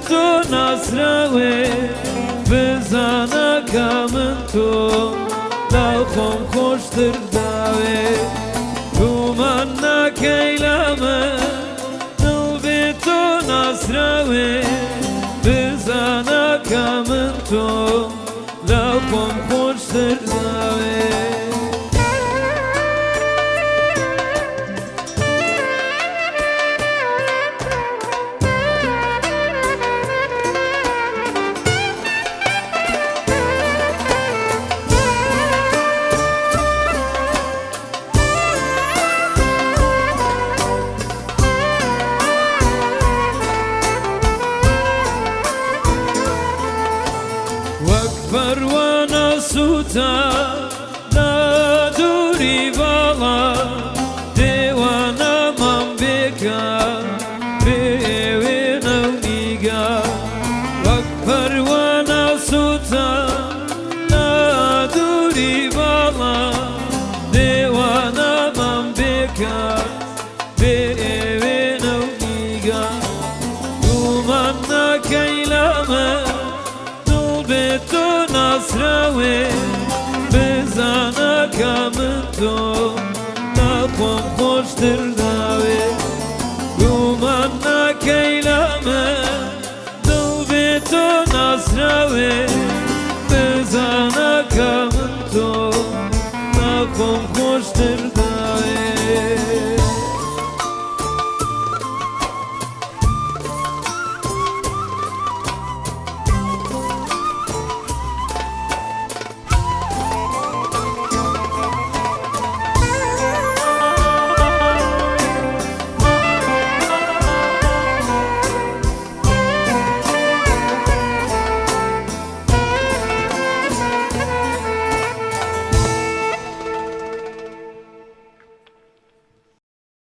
تو نصراوی بزانه کامن تو لخم خوشتر داوی تو من نکیلمه دل به تو نصراوی بزانه کامن تو لخم خوشتر داوی پروانه سوتا لا دوری بالا دیوانه من بکن بیوی نونیگا وک پروانه سوتا لا دوری بالا دیوانه من بکن بیوی نونیگا تو من نکیلمه به تو نصراوی بزانه کامن تو لخم خوشتر داوی گومان نکیلمه دل به تو نصراوی